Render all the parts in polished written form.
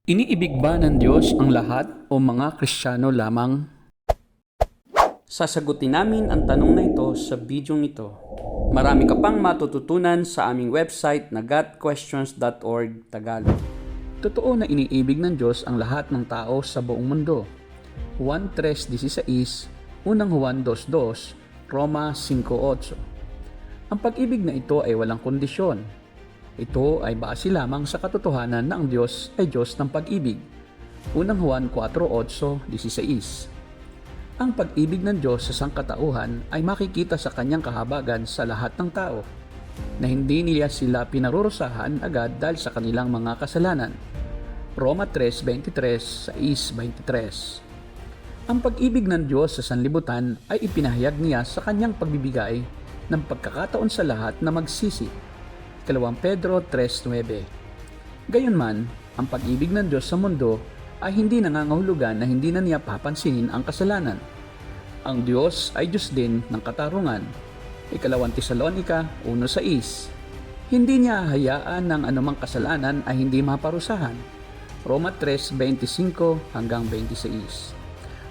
Iniibig ba ng Diyos ang lahat o mga Kristiyano lamang? Sasagutin namin ang tanong na ito sa bidyong ito. Marami ka pang matututunan sa aming website na gotquestions.org Tagalog. Totoo na iniibig ng Diyos ang lahat ng tao sa buong mundo. 1:3:16, Unang Juan 2:2, Roma 5:8. Ang pag-ibig na ito ay walang kondisyon. Ito ay base lamang sa katotohanan na ang Diyos ay Diyos ng pag-ibig. Unang Juan 4:8-16. Ang pag-ibig ng Diyos sa sangkatauhan ay makikita sa kanyang kahabagan sa lahat ng tao, na hindi nila sila pinarurusahan agad dahil sa kanilang mga kasalanan. Roma 3:23-23. Ang pag-ibig ng Diyos sa sanlibutan ay ipinahayag niya sa kanyang pagbibigay ng pagkakataon sa lahat na magsisi. 2 Pedro 3:9. Gayunman, ang pag-ibig ng Diyos sa mundo ay hindi nangangahulugan na hindi na niya papansinin ang kasalanan. Ang Diyos ay Diyos din ng katarungan. 2 Tesalonica 1:6. Hindi niya hayaan ng anumang kasalanan ay hindi maparusahan. Roma 3:25-26.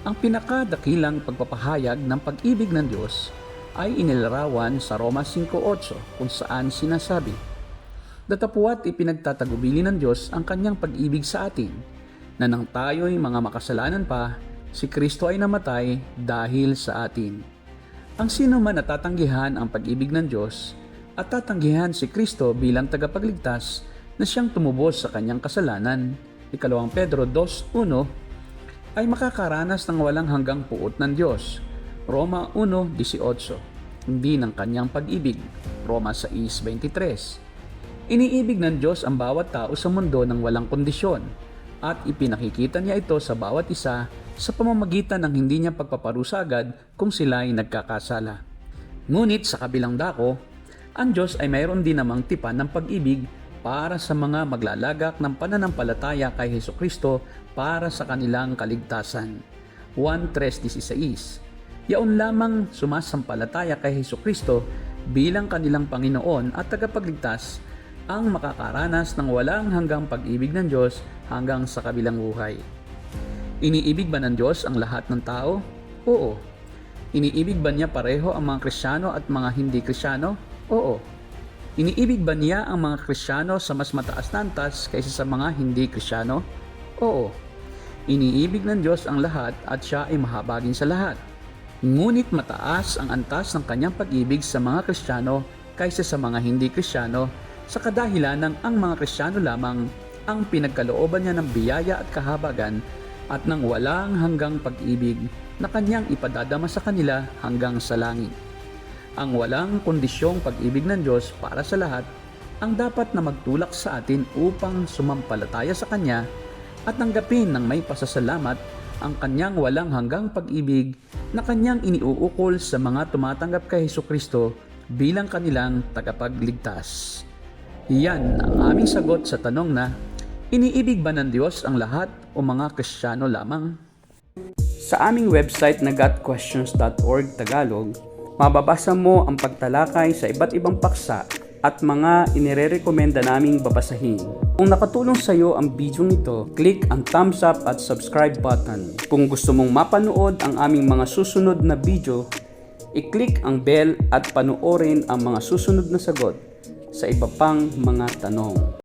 Ang pinakadakilang pagpapahayag ng pag-ibig ng Diyos ay inilarawan sa Roma 5:8 kung saan sinasabi, "Datapwat ipinagtatagubili ng Diyos ang kanyang pag-ibig sa atin, na nang tayo'y mga makasalanan pa, si Kristo ay namatay dahil sa atin." Ang sino man na tatanggihan ang pag-ibig ng Diyos at tatanggihan si Kristo bilang tagapagligtas na siyang tumubos sa kanyang kasalanan, 2 Pedro 2:1, ay makakaranas ng walang hanggang puot ng Diyos. Roma 1:18, hindi ng kanyang pag-ibig. Roma 6:23. Iniibig ng Diyos ang bawat tao sa mundo ng walang kondisyon at ipinakikita niya ito sa bawat isa sa pamamagitan ng hindi niya pagpaparusa agad kung sila ay nagkakasala. Ngunit sa kabilang dako, ang Diyos ay mayroon din namang tipan ng pag-ibig para sa mga maglalagak ng pananampalataya kay Hesukristo para sa kanilang kaligtasan. 1:3-16. Yaon lamang sumasampalataya kay Hesukristo bilang kanilang Panginoon at tagapagligtas ang makakaranas ng walang hanggang pag-ibig ng Diyos hanggang sa kabilang buhay. Iniibig ba ng Diyos ang lahat ng tao? Oo. Iniibig ba niya pareho ang mga Kristiyano at mga hindi Kristiyano? Oo. Iniibig ba niya ang mga Kristiyano sa mas mataas na antas kaysa sa mga hindi Kristiyano? Oo. Iniibig ng Diyos ang lahat at siya ay mahabagin sa lahat. Ngunit mataas ang antas ng kanyang pag-ibig sa mga Kristiyano kaysa sa mga hindi Kristiyano sa kadahilan ng ang mga Kristiyano lamang ang pinagkalooban niya ng biyaya at kahabagan at ng walang hanggang pag-ibig na kanyang ipadadama sa kanila hanggang sa langit. Ang walang kondisyong pag-ibig ng Diyos para sa lahat ang dapat na magtulak sa atin upang sumampalataya sa Kanya at tanggapin ng may pasasalamat ang Kanyang walang hanggang pag-ibig na Kanyang iniuukol sa mga tumatanggap kay Hesukristo bilang kanilang tagapagligtas. Iyan ang aming sagot sa tanong na, iniibig ba ng Diyos ang lahat o mga Kristiyano lamang? Sa aming website na gotquestions.org Tagalog, mababasa mo ang pagtalakay sa iba't ibang paksa at mga inirerekomenda naming babasahin. Kung nakatulong sa iyo ang video nito, click ang thumbs up at subscribe button. Kung gusto mong mapanood ang aming mga susunod na video, i-click ang bell at panoorin ang mga susunod na sagot sa iba pang mga tanong.